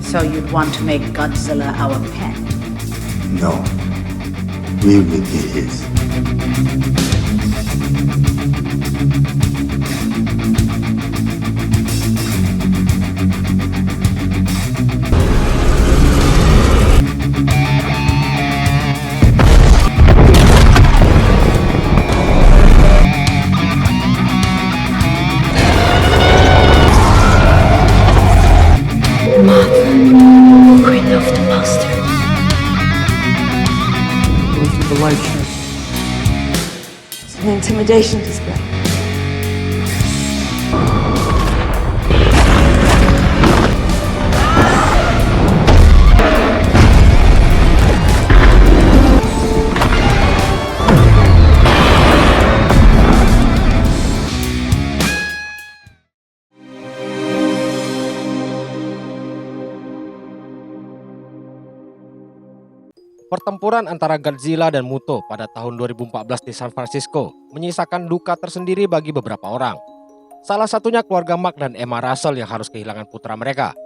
So you'd want to make Godzilla our pet? No, we will be his. Queen of the monster. Go through the light show. It's an intimidation display. Pertempuran antara Godzilla dan Muto pada tahun 2014 di San Francisco menyisakan duka tersendiri bagi beberapa orang. Salah satunya keluarga Mark dan Emma Russell yang harus kehilangan putra mereka.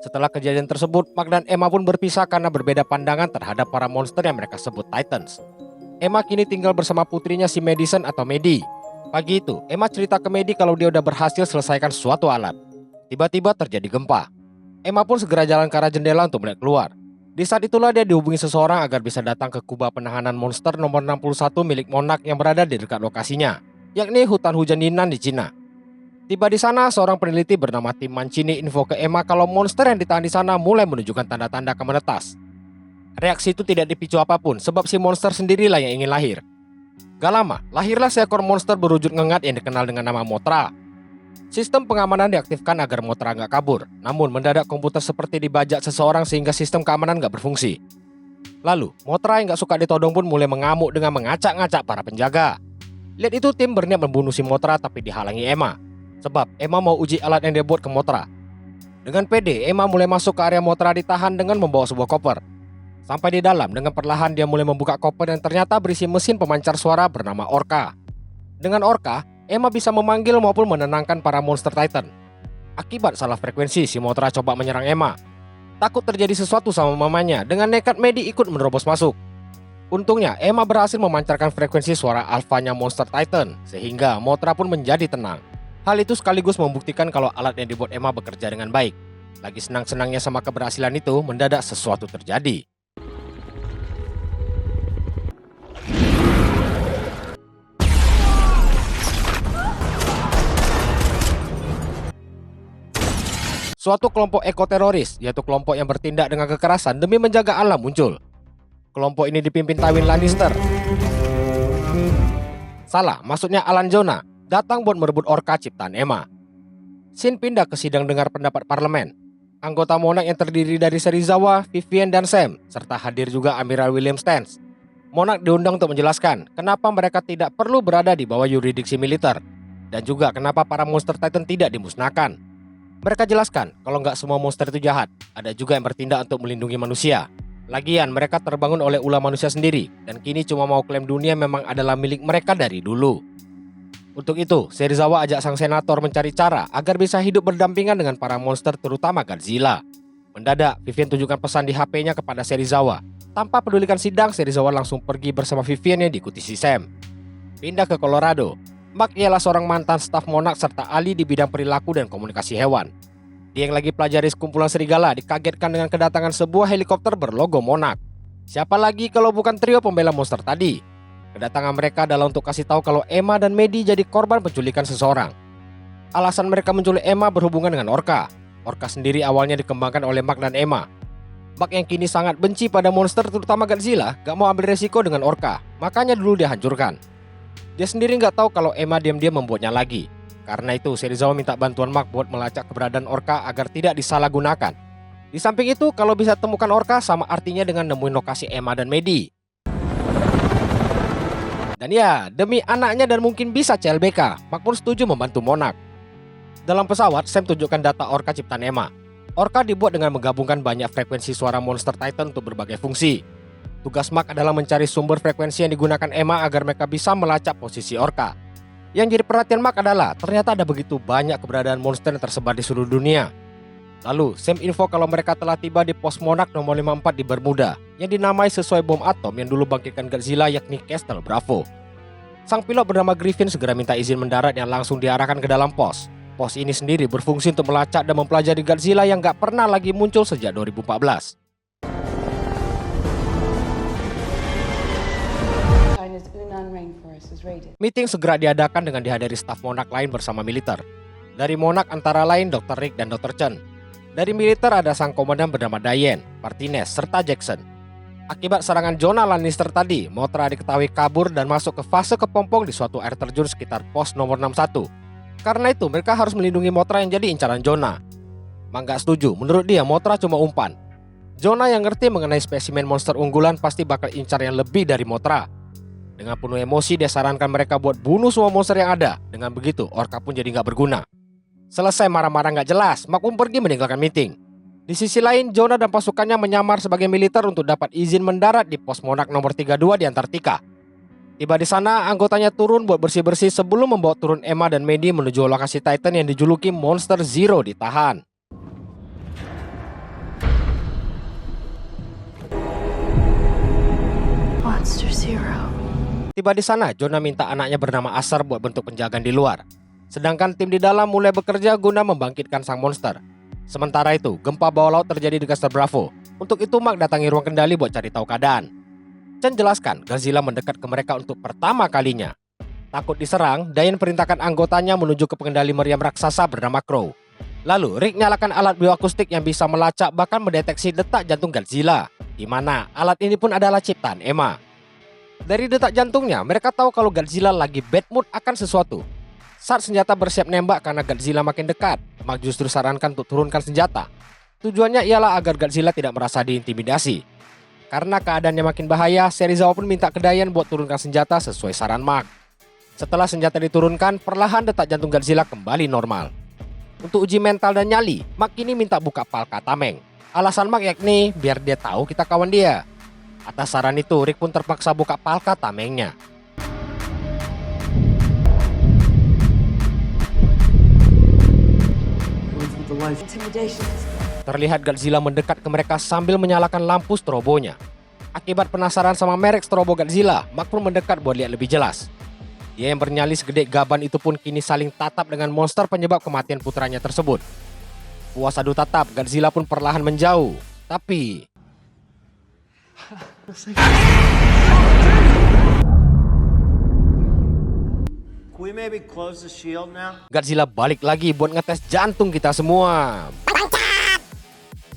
Setelah kejadian tersebut, Mark dan Emma pun berpisah karena berbeda pandangan terhadap para monster yang mereka sebut Titans. Emma kini tinggal bersama putrinya si Madison atau Maddie. Pagi itu, Emma cerita ke Maddie kalau dia udah berhasil selesaikan suatu alat. Tiba-tiba terjadi gempa. Emma pun segera jalan ke arah jendela untuk melihat keluar. Di saat itulah dia dihubungi seseorang agar bisa datang ke kubah penahanan monster nomor 61 milik Monarch yang berada di dekat lokasinya, yakni hutan hujan Yunnan di Cina. Tiba di sana, seorang peneliti bernama Tim Mancini info ke Emma kalau monster yang ditahan di sana mulai menunjukkan tanda-tanda akan menetas. Reaksi itu tidak dipicu apapun sebab si monster sendirilah yang ingin lahir. Gak lama, lahirlah seekor monster berwujud ngengat yang dikenal dengan nama Mothra. Sistem pengamanan diaktifkan agar Mothra nggak kabur, namun mendadak komputer seperti dibajak seseorang sehingga sistem keamanan nggak berfungsi. Lalu, Mothra yang nggak suka ditodong pun mulai mengamuk dengan mengacak-ngacak para penjaga. Lihat itu, tim berniat membunuh si Mothra tapi dihalangi Emma. Sebab Emma mau uji alat yang dia buat ke Mothra. Dengan pede, Emma mulai masuk ke area Mothra ditahan dengan membawa sebuah koper. Sampai di dalam, dengan perlahan dia mulai membuka koper yang ternyata berisi mesin pemancar suara bernama Orca. Dengan Orca, Emma bisa memanggil maupun menenangkan para monster Titan. Akibat salah frekuensi, si Mothra coba menyerang Emma. Takut terjadi sesuatu sama mamanya, dengan nekat Maddie ikut menerobos masuk. Untungnya, Emma berhasil memancarkan frekuensi suara alfanya monster Titan, sehingga Mothra pun menjadi tenang. Hal itu sekaligus membuktikan kalau alat yang dibuat Emma bekerja dengan baik. Lagi senang-senangnya sama keberhasilan itu, mendadak sesuatu terjadi. Suatu kelompok ekoteroris, yaitu kelompok yang bertindak dengan kekerasan demi menjaga alam muncul. Kelompok ini dipimpin Tywin Lannister. Salah, maksudnya Alan Jonah, datang buat merebut Orca ciptaan Emma. Sin pindah ke sidang dengar pendapat parlemen. Anggota Monarch yang terdiri dari Serizawa, Vivian, dan Sam, serta hadir juga Amiral William Stans. Monarch diundang untuk menjelaskan kenapa mereka tidak perlu berada di bawah yurisdiksi militer, dan juga kenapa para monster Titan tidak dimusnahkan. Mereka jelaskan kalau nggak semua monster itu jahat, ada juga yang bertindak untuk melindungi manusia. Lagian mereka terbangun oleh ulah manusia sendiri, dan kini cuma mau klaim dunia memang adalah milik mereka dari dulu. Untuk itu, Serizawa ajak sang senator mencari cara agar bisa hidup berdampingan dengan para monster terutama Godzilla. Mendadak, Vivian tunjukkan pesan di HP-nya kepada Serizawa. Tanpa pedulikan sidang, Serizawa langsung pergi bersama Vivian yang diikuti si Sam. Pindah ke Colorado. Mark ialah seorang mantan staf Monarch serta ahli di bidang perilaku dan komunikasi hewan. Dia yang lagi pelajari sekumpulan serigala dikagetkan dengan kedatangan sebuah helikopter berlogo Monarch. Siapa lagi kalau bukan trio pembela monster tadi? Kedatangan mereka adalah untuk kasih tahu kalau Emma dan Maddie jadi korban penculikan seseorang. Alasan mereka menculik Emma berhubungan dengan Orca. Orca sendiri awalnya dikembangkan oleh Mark dan Emma. Mark yang kini sangat benci pada monster terutama Godzilla gak mau ambil resiko dengan Orca, makanya dulu dia hancurkan. Dia sendiri nggak tahu kalau Emma diam-diam membuatnya lagi. Karena itu, Serizawa minta bantuan Mark buat melacak keberadaan Orca agar tidak disalahgunakan. Di samping itu, kalau bisa temukan Orca sama artinya dengan nemuin lokasi Emma dan Maddie. Dan ya, demi anaknya dan mungkin bisa CLBK, Mark pun setuju membantu Monarch. Dalam pesawat, Sam tunjukkan data Orca ciptaan Emma. Orca dibuat dengan menggabungkan banyak frekuensi suara monster Titan untuk berbagai fungsi. Tugas Mark adalah mencari sumber frekuensi yang digunakan Emma agar mereka bisa melacak posisi Orca. Yang jadi perhatian Mark adalah ternyata ada begitu banyak keberadaan monster yang tersebar di seluruh dunia. Lalu, Sam info kalau mereka telah tiba di pos Monarch nomor 54 di Bermuda, yang dinamai sesuai bom atom yang dulu bangkitkan Godzilla, yakni Castle Bravo. Sang pilot bernama Griffin segera minta izin mendarat yang langsung diarahkan ke dalam pos. Pos ini sendiri berfungsi untuk melacak dan mempelajari Godzilla yang gak pernah lagi muncul sejak 2014. China's Yunnan rainforest was raided. Meeting segera diadakan dengan dihadiri staf Monarch lain bersama militer. Dari Monarch antara lain Dr. Rick dan Dr. Chen. Dari militer ada sang komandan bernama Diane, Martinez, serta Jackson. Akibat serangan Jonah Lannister tadi, Mothra diketahui kabur dan masuk ke fase kepompong di suatu air terjun sekitar pos nomor 61. Karena itu mereka harus melindungi Mothra yang jadi incaran Jonah. Mak gak setuju, menurut dia Mothra cuma umpan. Jonah yang ngerti mengenai spesimen monster unggulan pasti bakal incar yang lebih dari Mothra. Dengan penuh emosi dia sarankan mereka buat bunuh semua monster yang ada. Dengan begitu Orca pun jadi gak berguna. Selesai marah-marah gak jelas, Mak pun pergi meninggalkan meeting. Di sisi lain, Jonah dan pasukannya menyamar sebagai militer untuk dapat izin mendarat di pos Monarch nomor 32 di Antartika. Tiba di sana, anggotanya turun buat bersih-bersih sebelum membawa turun Emma dan Maddie menuju lokasi Titan yang dijuluki Monster Zero ditahan. Monster Zero. Tiba di sana, Jonah minta anaknya bernama Asar buat bentuk penjagaan di luar. Sedangkan tim di dalam mulai bekerja guna membangkitkan sang monster. Sementara itu, gempa bawah laut terjadi di Castle Bravo. Untuk itu Mark datangi ruang kendali buat cari tahu keadaan. Chen jelaskan, Godzilla mendekat ke mereka untuk pertama kalinya. Takut diserang, Diane perintahkan anggotanya menuju ke pengendali meriam raksasa bernama Crow. Lalu, Rick nyalakan alat bioakustik yang bisa melacak bahkan mendeteksi detak jantung Godzilla, di mana alat ini pun adalah ciptaan Emma. Dari detak jantungnya, mereka tahu kalau Godzilla lagi bad mood akan sesuatu. Saat senjata bersiap nembak karena Godzilla makin dekat, Mark justru sarankan untuk turunkan senjata. Tujuannya ialah agar Godzilla tidak merasa diintimidasi. Karena keadaannya makin bahaya, Serizawa pun minta ke Diane buat turunkan senjata sesuai saran Mark. Setelah senjata diturunkan, perlahan detak jantung Godzilla kembali normal. Untuk uji mental dan nyali, Mark kini minta buka palka tameng. Alasan Mark yakni biar dia tahu kita kawan dia. Atas saran itu, Rick pun terpaksa buka palka tamengnya. Intimidation display. Terlihat Godzilla mendekat ke mereka sambil menyalakan lampu strobonya. Akibat penasaran sama merek strobo Godzilla, Mark pun mendekat buat lihat lebih jelas. Dia yang bernyali segede gaban itu pun kini saling tatap dengan monster penyebab kematian putranya tersebut. Puas adu tatap, Godzilla pun perlahan menjauh. Tapi Can we maybe close the shield now? Godzilla balik lagi buat ngetes jantung kita semua.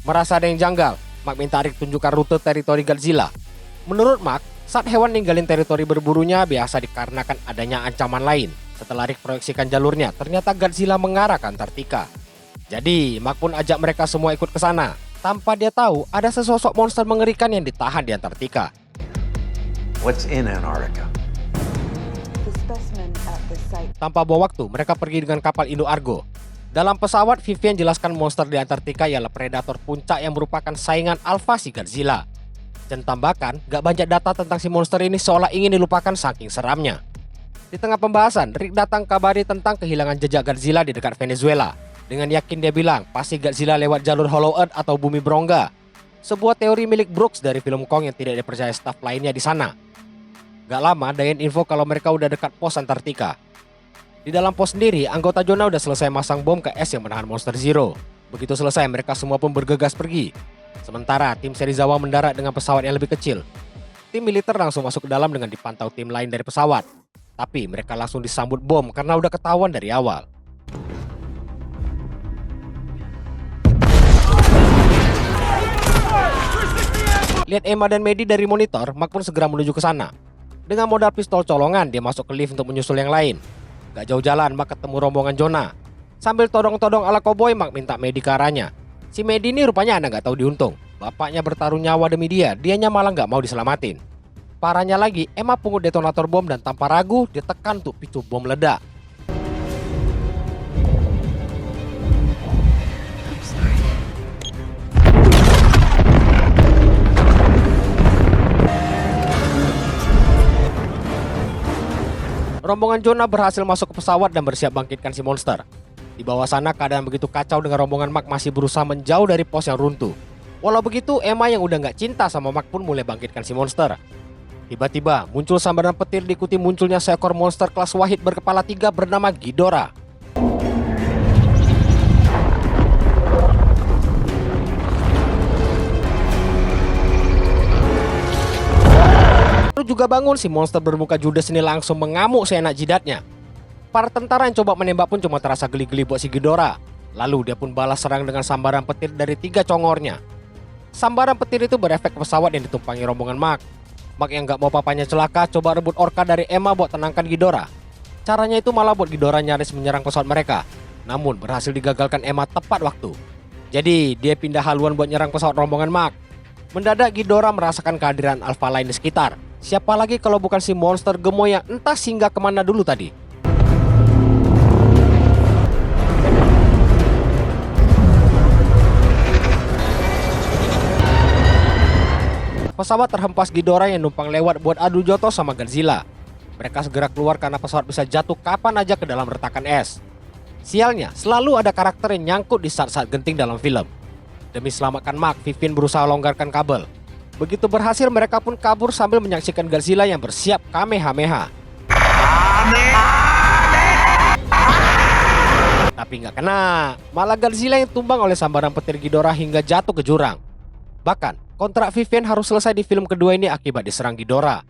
Merasa ada yang janggal, Mark minta Rick tunjukkan rute teritori Godzilla. Menurut Mark, saat hewan ninggalin teritori berburunya biasa dikarenakan adanya ancaman lain. Setelah Rick proyeksikan jalurnya, ternyata Godzilla mengarah ke Antartika. Jadi, Mark pun ajak mereka semua ikut ke sana. Tanpa dia tahu, ada sesosok monster mengerikan yang ditahan di Antartika. What's in Antarctica? The specimen at the site. Tanpa buang waktu, mereka pergi dengan kapal Indo-Argo. Dalam pesawat, Vivian jelaskan monster di Antartika ialah predator puncak yang merupakan saingan alfa si Godzilla. Dan tambahkan, gak banyak data tentang si monster ini seolah ingin dilupakan saking seramnya. Di tengah pembahasan, Rick datang kabari tentang kehilangan jejak Godzilla di dekat Venezuela. Dengan yakin dia bilang, pasti Godzilla lewat jalur Hollow Earth atau bumi berongga. Sebuah teori milik Brooks dari film Kong yang tidak dipercaya staf lainnya di sana. Gak lama, Diane info kalau mereka udah dekat pos Antartika. Di dalam pos sendiri, anggota Jonah udah selesai masang bom ke es yang menahan Monster Zero. Begitu selesai, mereka semua pun bergegas pergi. Sementara, tim Serizawa mendarat dengan pesawat yang lebih kecil. Tim militer langsung masuk ke dalam dengan dipantau tim lain dari pesawat. Tapi mereka langsung disambut bom karena udah ketahuan dari awal. Lihat Emma dan Maddie dari monitor, Mark pun segera menuju ke sana. Dengan modal pistol colongan, dia masuk ke lift untuk menyusul yang lain. Gak jauh jalan, Mark ketemu rombongan Jonah. Sambil todong-todong ala koboi, Mark minta Maddie ke arahnya. Si Maddie ini rupanya anak gak tahu diuntung. Bapaknya bertaruh nyawa demi dia, dianya malah gak mau diselamatin. Parahnya lagi, Emma pungut detonator bom dan tanpa ragu, dia tekan untuk picu bom ledak. Rombongan Jonah berhasil masuk ke pesawat dan bersiap bangkitkan si monster. Di bawah sana keadaan begitu kacau dengan rombongan Mark masih berusaha menjauh dari pos yang runtuh. Walau begitu, Emma yang udah nggak cinta sama Mark pun mulai bangkitkan si monster. Tiba-tiba muncul sambaran petir diikuti munculnya seekor monster kelas wahid berkepala 3 bernama Ghidorah. Lalu juga bangun, si monster bermuka judes ini langsung mengamuk seenak jidatnya. Para tentara yang coba menembak pun cuma terasa geli-geli buat si Ghidorah. Lalu dia pun balas serang dengan sambaran petir dari 3 congornya. Sambaran petir itu berefek ke pesawat yang ditumpangi rombongan Mark. Mark yang gak mau papanya celaka coba rebut orka dari Emma buat tenangkan Ghidorah. Caranya itu malah buat Ghidorah nyaris menyerang pesawat mereka. Namun berhasil digagalkan Emma tepat waktu. Jadi dia pindah haluan buat nyerang pesawat rombongan Mark. Mendadak Ghidorah merasakan kehadiran alpha lain di sekitar. Siapa lagi kalau bukan si monster gemoy yang entah singgah kemana dulu tadi. Pesawat terhempas Ghidorah yang numpang lewat buat adu jotos sama Godzilla. Mereka segera keluar karena pesawat bisa jatuh kapan aja ke dalam retakan es. Sialnya, selalu ada karakter yang nyangkut di saat-saat genting dalam film. Demi selamatkan Mark, Vivian berusaha longgarkan kabel. Begitu berhasil, mereka pun kabur sambil menyaksikan Godzilla yang bersiap Kamehameha. Tapi nggak kena, malah Godzilla yang tumbang oleh sambaran petir Ghidorah hingga jatuh ke jurang. Bahkan, kontrak Vivian harus selesai di film kedua ini akibat diserang Ghidorah.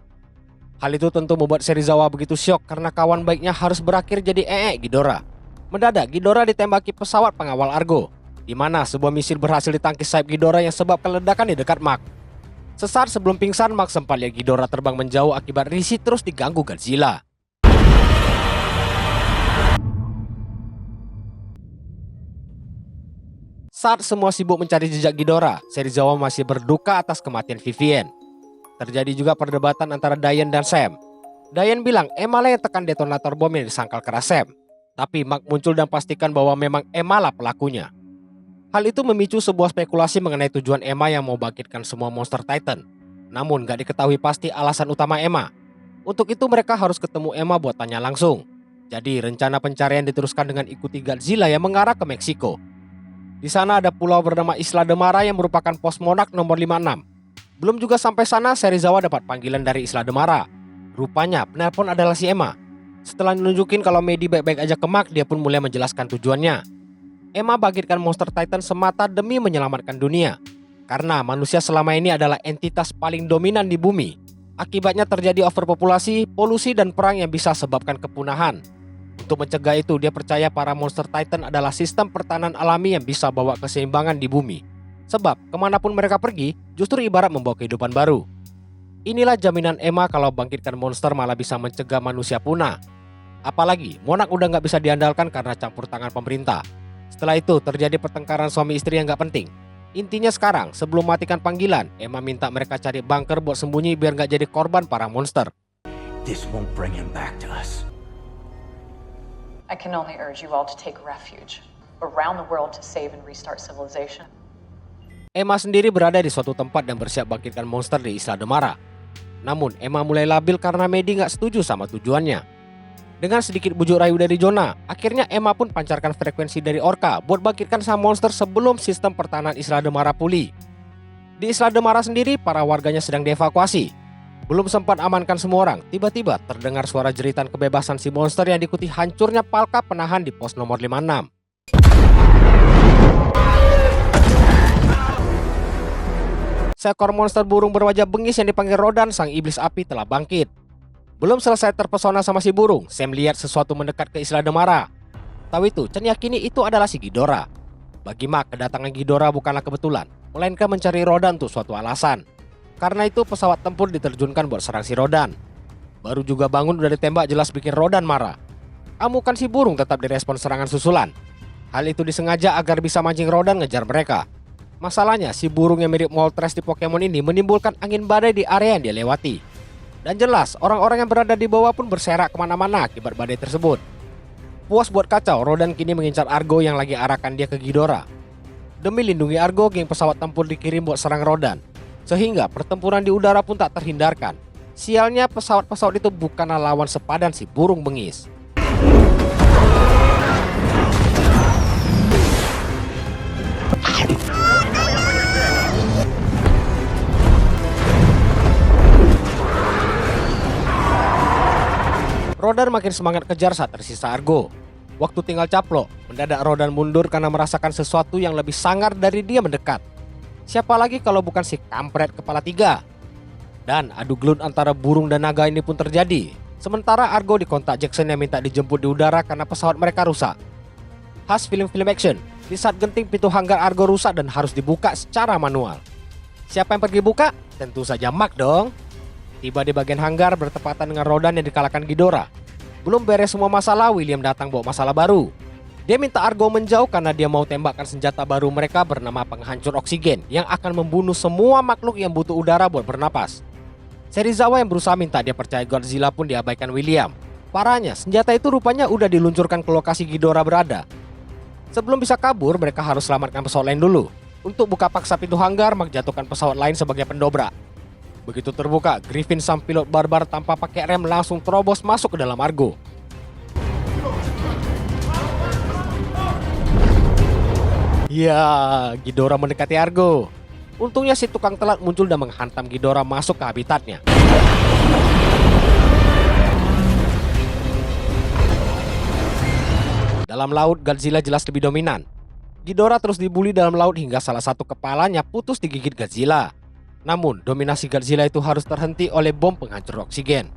Hal itu tentu membuat Serizawa begitu syok karena kawan baiknya harus berakhir jadi Ghidorah. Mendadak Ghidorah ditembaki pesawat pengawal Argo, di mana sebuah misil berhasil ditangkis sayap Ghidorah yang sebabkan ledakan di dekat Mark. Sesaat sebelum pingsan, Mark sempat lihat Ghidorah terbang menjauh akibat risih terus diganggu Godzilla. Saat semua sibuk mencari jejak Ghidorah, Serizawa masih berduka atas kematian Vivian. Terjadi juga perdebatan antara Diane dan Sam. Diane bilang Emma lah yang tekan detonator bom yang disangkal keras Sam. Tapi Mark muncul dan pastikan bahwa memang Emma lah pelakunya. Hal itu memicu sebuah spekulasi mengenai tujuan Emma yang mau bangkitkan semua monster Titan. Namun gak diketahui pasti alasan utama Emma. Untuk itu mereka harus ketemu Emma buat tanya langsung. Jadi rencana pencarian diteruskan dengan ikuti Godzilla yang mengarah ke Meksiko. Di sana ada pulau bernama Isla de Mara yang merupakan pos Monarch nomor 56. Belum juga sampai sana, Serizawa dapat panggilan dari Isla de Mara. Rupanya penelpon adalah si Emma. Setelah nunjukin kalau Medi baik-baik aja ke Mark, dia pun mulai menjelaskan tujuannya. Emma bangkitkan monster Titan semata demi menyelamatkan dunia. Karena manusia selama ini adalah entitas paling dominan di bumi. Akibatnya terjadi overpopulasi, polusi, dan perang yang bisa sebabkan kepunahan. Untuk mencegah itu, dia percaya para monster Titan adalah sistem pertahanan alami yang bisa bawa keseimbangan di bumi. Sebab, kemanapun mereka pergi, justru ibarat membawa kehidupan baru. Inilah jaminan Emma kalau bangkitkan monster malah bisa mencegah manusia punah. Apalagi, Monarch udah nggak bisa diandalkan karena campur tangan pemerintah. Setelah itu, terjadi pertengkaran suami istri yang nggak penting. Intinya sekarang, sebelum matikan panggilan, Emma minta mereka cari bunker buat sembunyi biar nggak jadi korban para monster. This won't bring him back to us. I can only urge you all to take refuge around the world to save and restart civilization. Emma sendiri berada di suatu tempat dan bersiap bangkitkan monster di Isla de Mara. Namun Emma mulai labil karena Medi nggak setuju sama tujuannya. Dengan sedikit bujuk rayu dari Jonah, akhirnya Emma pun pancarkan frekuensi dari Orca buat bangkitkan sang monster sebelum sistem pertahanan Isla de Mara pulih. Di Isla de Mara sendiri, para warganya sedang dievakuasi. Belum sempat amankan semua orang, tiba-tiba terdengar suara jeritan kebebasan si monster yang diikuti hancurnya palka penahan di pos nomor 56. Seekor monster burung berwajah bengis yang dipanggil Rodan, sang iblis api, telah bangkit. Belum selesai terpesona sama si burung, Sam lihat sesuatu mendekat ke Isla de Mara. Tahu itu, Chen yakini itu adalah si Ghidorah. Bagi Mark, kedatangan Ghidorah bukanlah kebetulan, melainkan mencari Rodan untuk suatu alasan. Karena itu pesawat tempur diterjunkan buat serang si Rodan. Baru juga bangun udah ditembak, jelas bikin Rodan marah. Amukan si burung tetap direspon serangan susulan. Hal itu disengaja agar bisa mancing Rodan ngejar mereka. Masalahnya si burung yang mirip Moltres di Pokemon ini menimbulkan angin badai di area yang dia lewati. Dan jelas orang-orang yang berada di bawah pun berserak kemana-mana akibat badai tersebut. Puas buat kacau, Rodan kini mengincar Argo yang lagi arahkan dia ke Ghidorah. Demi lindungi Argo, geng pesawat tempur dikirim buat serang Rodan. Sehingga pertempuran di udara pun tak terhindarkan. Sialnya pesawat-pesawat itu bukanlah lawan sepadan si burung bengis. Sadar makin semangat kejar saat tersisa Argo. Waktu tinggal caplok, mendadak Rodan mundur karena merasakan sesuatu yang lebih sangar dari dia mendekat. Siapa lagi kalau bukan si kampret kepala 3? Dan adu gelut antara burung dan naga ini pun terjadi. Sementara Argo dikontak Jackson yang minta dijemput di udara karena pesawat mereka rusak. Khas film-film action, di saat genting pintu hanggar Argo rusak dan harus dibuka secara manual. Siapa yang pergi buka? Tentu saja Mark dong. Tiba di bagian hanggar bertepatan dengan Rodan yang dikalahkan Ghidorah. Belum beres semua masalah, William datang bawa masalah baru. Dia minta Argo menjauh karena dia mau tembakkan senjata baru mereka bernama penghancur oksigen yang akan membunuh semua makhluk yang butuh udara buat bernapas. Serizawa yang berusaha minta dia percaya Godzilla pun diabaikan William. Parahnya, senjata itu rupanya udah diluncurkan ke lokasi Ghidorah berada. Sebelum bisa kabur, mereka harus selamatkan pesawat lain dulu. Untuk buka paksa pintu hanggar, Mark jatuhkan pesawat lain sebagai pendobrak. Begitu terbuka, Griffin sang pilot barbar tanpa pakai rem langsung terobos masuk ke dalam Argo. Ya, Ghidorah mendekati Argo. Untungnya si tukang telat muncul dan menghantam Ghidorah masuk ke habitatnya. Dalam laut, Godzilla jelas lebih dominan. Ghidorah terus dibully dalam laut hingga salah satu kepalanya putus digigit Godzilla. Namun, dominasi Godzilla itu harus terhenti oleh bom penghancur oksigen.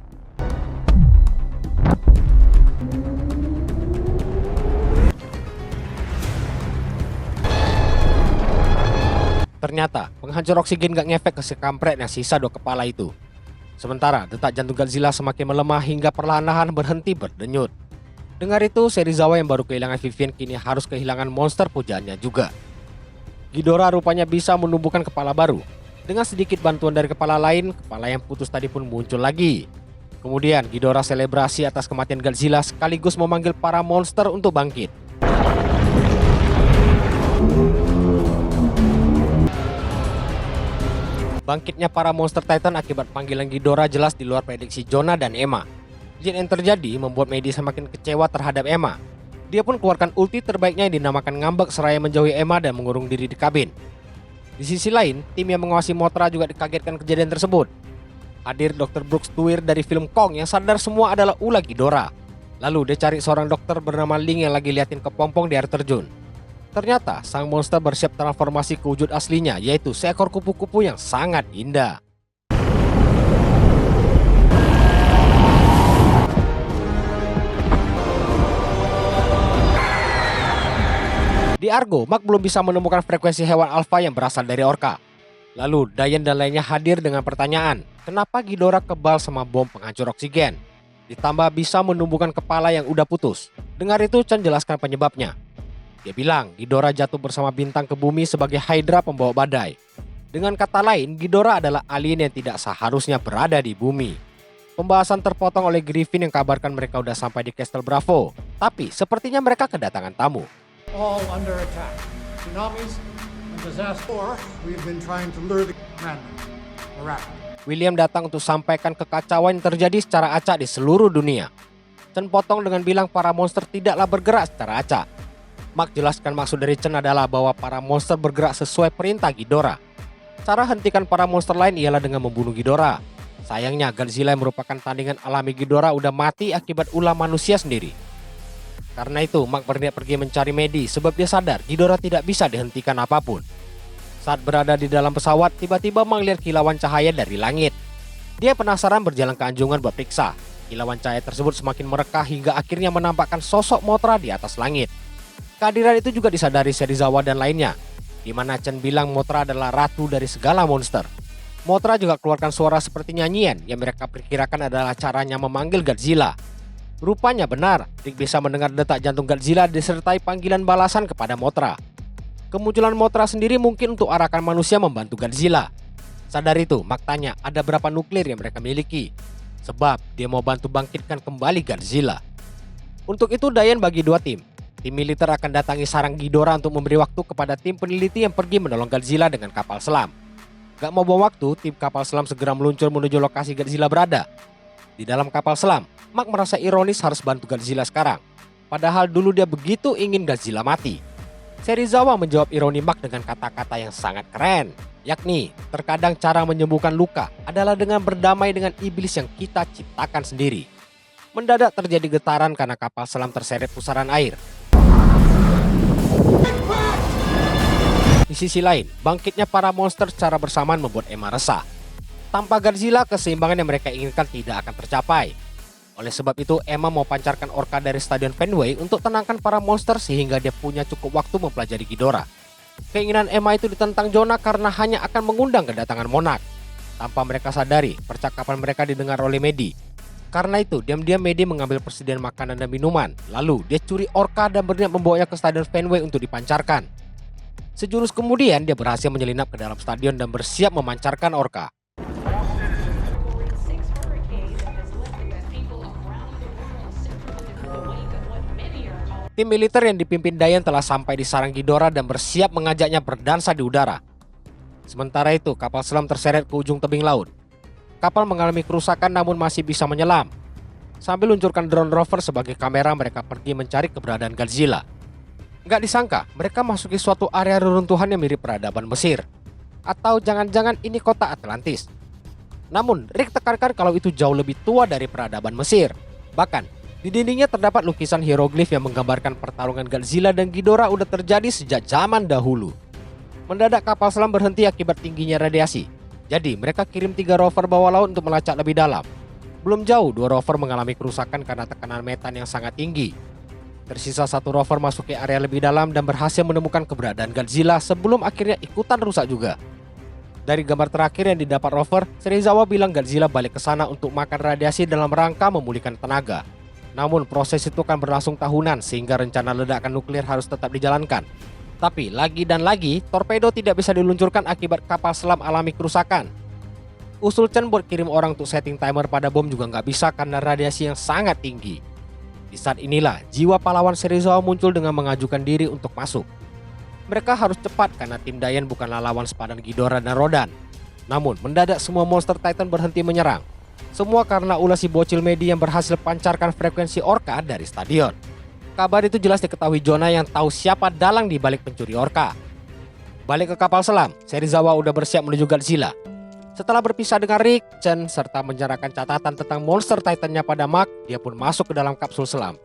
Ternyata, penghancur oksigen gak ngefek ke si kampret yang sisa 2 kepala itu. Sementara, detak jantung Godzilla semakin melemah hingga perlahan-lahan berhenti berdenyut. Dengar itu, Serizawa yang baru kehilangan Vivian kini harus kehilangan monster pujaannya juga. Ghidorah rupanya bisa menumbuhkan kepala baru. Dengan sedikit bantuan dari kepala lain, kepala yang putus tadi pun muncul lagi. Kemudian, Ghidorah selebrasi atas kematian Godzilla sekaligus memanggil para monster untuk bangkit. Bangkitnya para monster Titan akibat panggilan Ghidorah jelas di luar prediksi Jonah dan Emma. Kejadian yang terjadi membuat Medi semakin kecewa terhadap Emma. Dia pun keluarkan ulti terbaiknya yang dinamakan ngambek seraya menjauhi Emma dan mengurung diri di kabin. Di sisi lain, tim yang mengawasi Mothra juga dikagetkan kejadian tersebut. Hadir Dr. Brooks Tuir dari film Kong yang sadar semua adalah ulah Ghidorah. Lalu dia cari seorang dokter bernama Ling yang lagi liatin kepompong di air terjun. Ternyata sang monster bersiap transformasi ke wujud aslinya, yaitu seekor kupu-kupu yang sangat indah. Di Argo, Mark belum bisa menemukan frekuensi hewan alfa yang berasal dari orka. Lalu Diane dan lainnya hadir dengan pertanyaan, kenapa Ghidorah kebal sama bom penghancur oksigen? Ditambah bisa menumbuhkan kepala yang udah putus. Dengar itu, Chan jelaskan penyebabnya. Dia bilang Ghidorah jatuh bersama bintang ke bumi sebagai Hydra pembawa badai. Dengan kata lain, Ghidorah adalah alien yang tidak seharusnya berada di bumi. Pembahasan terpotong oleh Griffin yang kabarkan mereka udah sampai di Castle Bravo. Tapi sepertinya mereka kedatangan tamu. All under attack. Tsunamis and disaster. We've been trying to lure the random. William datang untuk sampaikan kekacauan yang terjadi secara acak di seluruh dunia. Chen potong dengan bilang para monster tidaklah bergerak secara acak. Mark jelaskan maksud dari Chen adalah bahwa para monster bergerak sesuai perintah Ghidorah. Cara hentikan para monster lain ialah dengan membunuh Ghidorah. Sayangnya Godzilla yang merupakan tandingan alami Ghidorah udah mati akibat ulah manusia sendiri. Karena itu Mark berniat pergi mencari Medi sebab dia sadar Ghidorah tidak bisa dihentikan apapun. Saat berada di dalam pesawat, tiba-tiba Mark lihat kilauan cahaya dari langit. Dia penasaran berjalan ke anjungan buat periksa. Kilauan cahaya tersebut semakin merekah hingga akhirnya menampakkan sosok Mothra di atas langit. Kehadiran itu juga disadari Serizawa dan lainnya, di mana Chen bilang Mothra adalah ratu dari segala monster. Mothra juga keluarkan suara seperti nyanyian yang mereka perkirakan adalah caranya memanggil Godzilla. Rupanya benar, Rick bisa mendengar detak jantung Godzilla disertai panggilan balasan kepada Mothra. Kemunculan Mothra sendiri mungkin untuk arahkan manusia membantu Godzilla. Sadar itu, Mark tanya ada berapa nuklir yang mereka miliki. Sebab dia mau bantu bangkitkan kembali Godzilla. Untuk itu Diane bagi 2 tim. Tim militer akan datangi sarang Ghidorah untuk memberi waktu kepada tim peneliti yang pergi menolong Godzilla dengan kapal selam. Gak mau buang waktu, tim kapal selam segera meluncur menuju lokasi Godzilla berada. Di dalam kapal selam, Mark merasa ironis harus bantu Godzilla sekarang. Padahal dulu dia begitu ingin Godzilla mati. Serizawa menjawab ironi Mark dengan kata-kata yang sangat keren. Yakni, terkadang cara menyembuhkan luka adalah dengan berdamai dengan iblis yang kita ciptakan sendiri. Mendadak terjadi getaran karena kapal selam terseret pusaran air. Di sisi lain, bangkitnya para monster secara bersamaan membuat Emma resah. Tanpa Godzilla, keseimbangan yang mereka inginkan tidak akan tercapai. Oleh sebab itu, Emma mau pancarkan Orca dari Stadion Fenway untuk tenangkan para monster sehingga dia punya cukup waktu mempelajari Ghidorah. Keinginan Emma itu ditentang Jonah karena hanya akan mengundang kedatangan Monarch. Tanpa mereka sadari, percakapan mereka didengar oleh Maddie. Karena itu, diam-diam Maddie mengambil persediaan makanan dan minuman. Lalu, dia curi Orca dan berniat membawanya ke Stadion Fenway untuk dipancarkan. Sejurus kemudian, dia berhasil menyelinap ke dalam stadion dan bersiap memancarkan Orca. Tim militer yang dipimpin Dayan telah sampai di sarang Ghidorah dan bersiap mengajaknya berdansa di udara. Sementara itu, kapal selam terseret ke ujung tebing laut. Kapal mengalami kerusakan namun masih bisa menyelam. Sambil luncurkan drone rover sebagai kamera, mereka pergi mencari keberadaan Godzilla. Nggak disangka, mereka masuki suatu area reruntuhan yang mirip peradaban Mesir. Atau jangan-jangan ini kota Atlantis. Namun, Rick tekankan kalau itu jauh lebih tua dari peradaban Mesir. Bahkan, di dindingnya terdapat lukisan hieroglif yang menggambarkan pertarungan Godzilla dan Ghidorah udah terjadi sejak zaman dahulu. Mendadak kapal selam berhenti akibat tingginya radiasi. Jadi mereka kirim 3 rover bawah laut untuk melacak lebih dalam. Belum jauh, 2 rover mengalami kerusakan karena tekanan metan yang sangat tinggi. Tersisa 1 rover masuk ke area lebih dalam dan berhasil menemukan keberadaan Godzilla sebelum akhirnya ikutan rusak juga. Dari gambar terakhir yang didapat rover, Serizawa bilang Godzilla balik ke sana untuk makan radiasi dalam rangka memulihkan tenaga. Namun proses itu akan berlangsung tahunan sehingga rencana ledakan nuklir harus tetap dijalankan. Tapi lagi dan lagi, torpedo tidak bisa diluncurkan akibat kapal selam alami kerusakan. Usul Chen buat kirim orang untuk setting timer pada bom juga nggak bisa karena radiasi yang sangat tinggi. Di saat inilah, jiwa pahlawan Serizawa muncul dengan mengajukan diri untuk masuk. Mereka harus cepat karena tim Dayan bukanlah lawan sepadan Ghidorah dan Rodan. Namun, mendadak semua monster Titan berhenti menyerang. Semua karena ulah si bocil Maddie yang berhasil pancarkan frekuensi Orca dari stadion. Kabar itu jelas diketahui Jonah yang tahu siapa dalang di balik pencuri Orca. Balik ke kapal selam, Serizawa udah bersiap menuju Godzilla. Setelah berpisah dengan Rick, Chen, serta menyerahkan catatan tentang monster Titannya pada Mark, dia pun masuk ke dalam kapsul selam.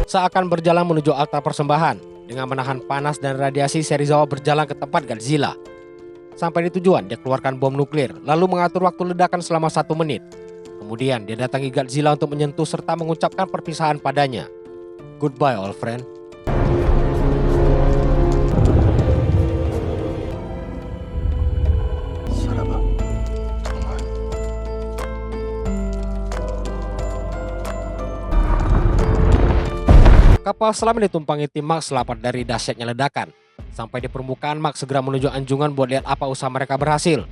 Seakan berjalan menuju altar persembahan. Dengan menahan panas dan radiasi, Serizawa berjalan ke tempat Godzilla. Sampai di tujuan, dia keluarkan bom nuklir, lalu mengatur waktu ledakan selama 1 menit. Kemudian dia datangi Godzilla untuk menyentuh serta mengucapkan perpisahan padanya. Goodbye old friend. Kapal selam yang ditumpangi tim Mark selamat dari dahsyatnya ledakan. Sampai di permukaan, Mark segera menuju anjungan buat lihat apa usaha mereka berhasil.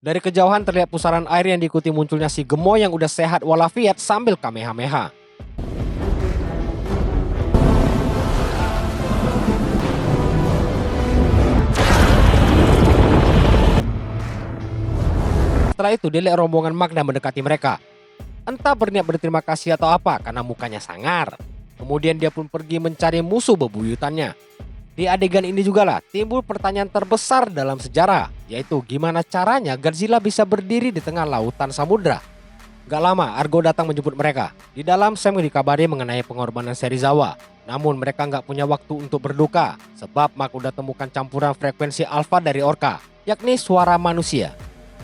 Dari kejauhan terlihat pusaran air yang diikuti munculnya si Gemoy yang udah sehat walafiat sambil kamehameha. Setelah itu dia lihat rombongan Mark dan mendekati mereka. Entah berniat berterima kasih atau apa karena mukanya sangar. Kemudian dia pun pergi mencari musuh bebuyutannya. Di adegan ini jugalah timbul pertanyaan terbesar dalam sejarah, yaitu gimana caranya Godzilla bisa berdiri di tengah lautan samudra. Gak lama Argo datang menjemput mereka. Di dalam Sam dikabari mengenai pengorbanan Serizawa. Namun mereka gak punya waktu untuk berduka, sebab Mark udah temukan campuran frekuensi alfa dari Orca, yakni suara manusia.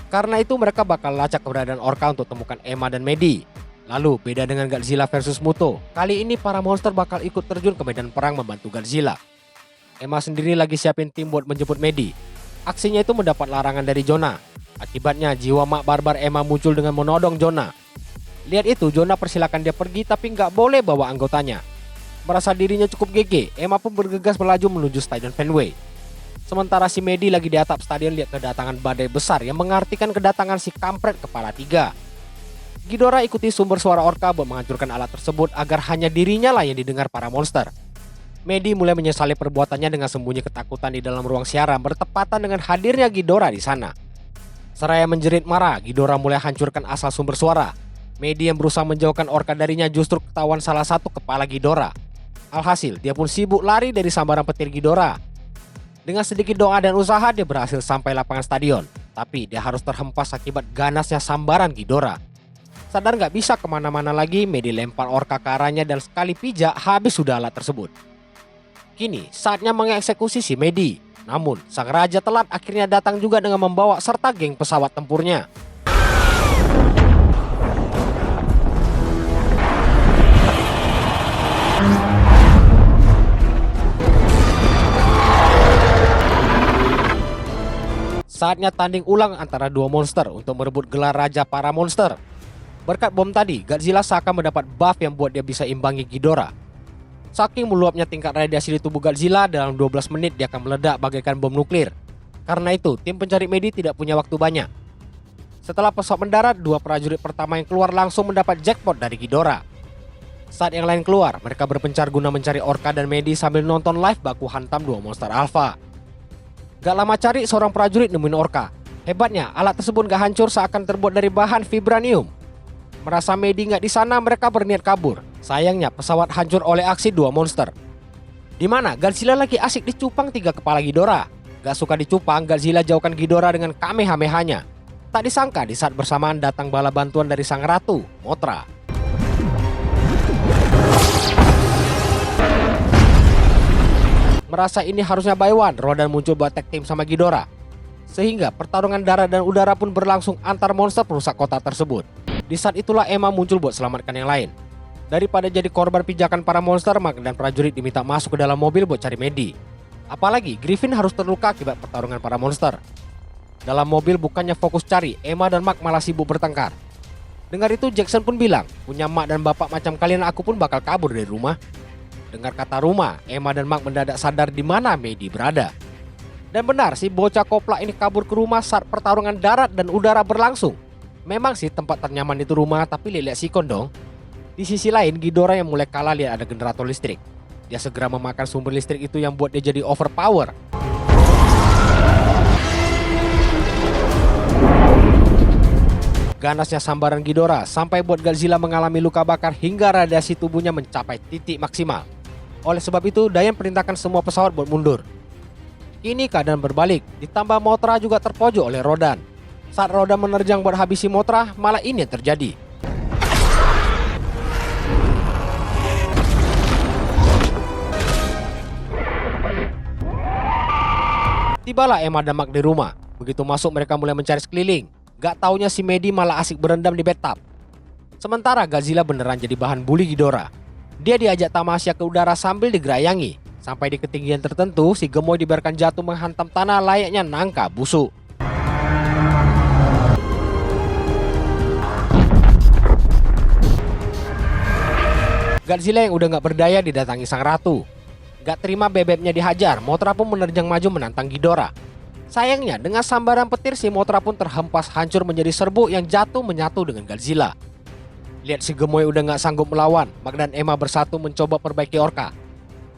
Karena itu mereka bakal lacak keberadaan Orca untuk temukan Emma dan Maddie. Lalu beda dengan Godzilla versus Muto, kali ini para monster bakal ikut terjun ke medan perang membantu Godzilla. Emma sendiri lagi siapin tim buat menjemput Maddie. Aksinya itu mendapat larangan dari Jonah. Akibatnya jiwa mak barbar Emma muncul dengan menodong Jonah. Lihat itu, Jonah persilakan dia pergi tapi nggak boleh bawa anggotanya. Merasa dirinya cukup GG, Emma pun bergegas melaju menuju Stadion Fenway. Sementara si Maddie lagi di atap stadion lihat kedatangan badai besar yang mengartikan kedatangan si kampret kepala 3. Ghidorah ikuti sumber suara Orca buat menghancurkan alat tersebut agar hanya dirinya lah yang didengar para monster. Maddie mulai menyesali perbuatannya dengan sembunyi ketakutan di dalam ruang siaran bertepatan dengan hadirnya Ghidorah di sana. Seraya menjerit marah, Ghidorah mulai hancurkan asal sumber suara. Maddie yang berusaha menjauhkan Orca darinya justru ketahuan salah satu kepala Ghidorah. Alhasil, dia pun sibuk lari dari sambaran petir Ghidorah. Dengan sedikit doa dan usaha dia berhasil sampai lapangan stadion. Tapi dia harus terhempas akibat ganasnya sambaran Ghidorah. Sadar nggak bisa kemana-mana lagi, Medi lempar orka ke arahnya dan sekali pijak habis sudah alat tersebut. Kini saatnya mengeksekusi si Medi. Namun sang raja telat akhirnya datang juga dengan membawa serta geng pesawat tempurnya. Saatnya tanding ulang antara dua monster untuk merebut gelar raja para monster. Berkat bom tadi, Godzilla seakan mendapat buff yang buat dia bisa imbangi Ghidorah. Saking meluapnya tingkat radiasi di tubuh Godzilla, dalam 12 menit dia akan meledak bagaikan bom nuklir. Karena itu, tim pencari Medi tidak punya waktu banyak. Setelah pesawat mendarat, dua prajurit pertama yang keluar langsung mendapat jackpot dari Ghidorah. Saat yang lain keluar, mereka berpencar guna mencari Orka dan Medi sambil nonton live baku hantam dua monster alpha. Gak lama cari, seorang prajurit nemuin Orka. Hebatnya, alat tersebut gak hancur seakan terbuat dari bahan vibranium. Merasa Medi gak di sana, mereka berniat kabur. Sayangnya, pesawat hancur oleh aksi dua monster. Dimana Godzilla lagi asik dicupang 3 kepala Ghidorah. Gak suka dicupang, Godzilla jauhkan Ghidorah dengan kamehamehanya. Tak disangka di saat bersamaan datang bala bantuan dari sang ratu, Mothra. Merasa ini harusnya by one, Rodan muncul buat tag team sama Ghidorah. Sehingga pertarungan darat dan udara pun berlangsung antar monster perusak kota tersebut. Di saat itulah Emma muncul buat selamatkan yang lain. Daripada jadi korban pijakan para monster, Mark dan prajurit diminta masuk ke dalam mobil buat cari Medi. Apalagi Griffin harus terluka akibat pertarungan para monster. Dalam mobil bukannya fokus cari, Emma dan Mark malah sibuk bertengkar. Dengar itu Jackson pun bilang, punya mak dan bapak macam kalian aku pun bakal kabur dari rumah. Dengar kata rumah, Emma dan Mark mendadak sadar di mana Medi berada. Dan benar, si bocah koplak ini kabur ke rumah saat pertarungan darat dan udara berlangsung. Memang sih tempat ternyaman itu rumah, tapi lihat sikon dong. Di sisi lain, Ghidorah yang mulai kalah lihat ada generator listrik. Dia segera memakan sumber listrik itu yang buat dia jadi overpower. Ganasnya sambaran Ghidorah sampai buat Godzilla mengalami luka bakar hingga radiasi tubuhnya mencapai titik maksimal. Oleh sebab itu, Dayan perintahkan semua pesawat buat mundur. Kini keadaan berbalik, ditambah Mothra juga terpojok oleh Rodan. Saat Rodan menerjang buat habisi Mothra, malah ini yang terjadi. Tibalah Emma dan Mark di rumah. Begitu masuk mereka mulai mencari sekeliling. Gak taunya si Medi malah asik berendam di bathtub. Sementara Godzilla beneran jadi bahan bully Ghidorah. Dia diajak tamasya ke udara sambil digerayangi. Sampai di ketinggian tertentu, si gemoy dibiarkan jatuh menghantam tanah layaknya nangka busuk. Godzilla yang udah gak berdaya didatangi sang ratu. Gak terima bebeknya dihajar, Mothra pun menerjang maju menantang Ghidorah. Sayangnya, dengan sambaran petir si Mothra pun terhempas hancur menjadi serbuk yang jatuh menyatu dengan Godzilla. Lihat si gemoy udah gak sanggup melawan, Mark dan Emma bersatu mencoba perbaiki Orka.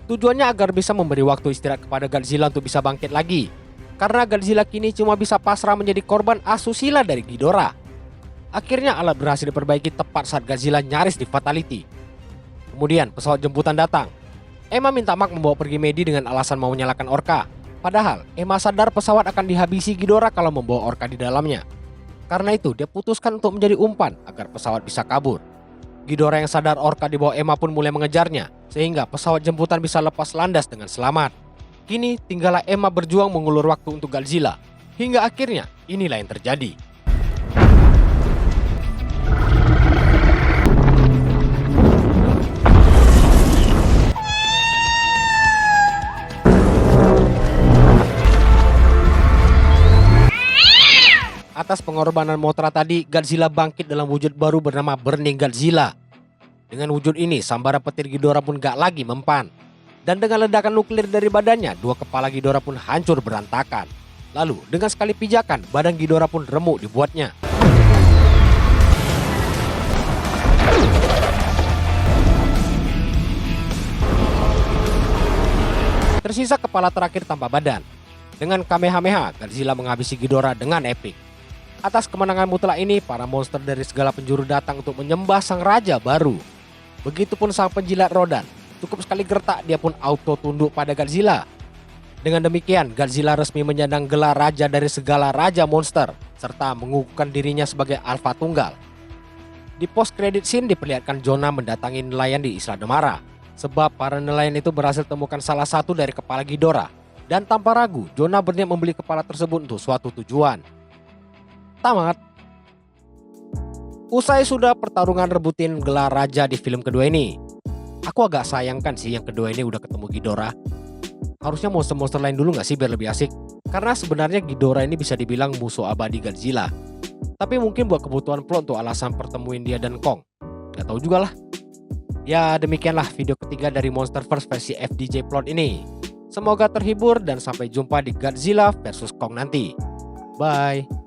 Tujuannya agar bisa memberi waktu istirahat kepada Godzilla untuk bisa bangkit lagi. Karena Godzilla kini cuma bisa pasrah menjadi korban asusila dari Ghidorah. Akhirnya alat berhasil diperbaiki tepat saat Godzilla nyaris di fatality. Kemudian pesawat jemputan datang. Emma minta Mark membawa pergi Medi dengan alasan mau menyalakan Orka. Padahal Emma sadar pesawat akan dihabisi Ghidorah kalau membawa Orka di dalamnya. Karena itu dia putuskan untuk menjadi umpan agar pesawat bisa kabur. Ghidorah yang sadar Orka di bawah Emma pun mulai mengejarnya, sehingga pesawat jemputan bisa lepas landas dengan selamat. Kini tinggallah Emma berjuang mengulur waktu untuk Godzilla. Hingga akhirnya inilah yang terjadi. Atas pengorbanan Mothra tadi, Godzilla bangkit dalam wujud baru bernama Burning Godzilla. Dengan wujud ini, sambaran petir Ghidorah pun gak lagi mempan. Dan dengan ledakan nuklir dari badannya, dua kepala Ghidorah pun hancur berantakan. Lalu, dengan sekali pijakan, badan Ghidorah pun remuk dibuatnya. Tersisa kepala terakhir tanpa badan. Dengan Kamehameha, Godzilla menghabisi Ghidorah dengan epik. Atas kemenangan mutlak ini, para monster dari segala penjuru datang untuk menyembah sang raja baru. Begitupun sang penjilat Rodan. Cukup sekali gertak, dia pun auto tunduk pada Godzilla. Dengan demikian, Godzilla resmi menyandang gelar raja dari segala raja monster, serta mengukuhkan dirinya sebagai alfa tunggal. Di post credit scene diperlihatkan Jonah mendatangi nelayan di Isla Demara, sebab para nelayan itu berhasil temukan salah satu dari kepala Ghidorah. Dan tanpa ragu, Jonah berniat membeli kepala tersebut untuk suatu tujuan. Tamat. Usai sudah pertarungan rebutin gelar raja di film kedua ini, aku agak sayangkan sih yang kedua ini udah ketemu Ghidorah. Harusnya monster-monster lain dulu gak sih biar lebih asik? Karena sebenarnya Ghidorah ini bisa dibilang musuh abadi Godzilla. Tapi mungkin buat kebutuhan plot untuk alasan pertemuin dia dan Kong. Gak tahu juga lah. Ya demikianlah video ketiga dari Monsterverse versi FDJ plot ini. Semoga terhibur dan sampai jumpa di Godzilla vs Kong nanti. Bye.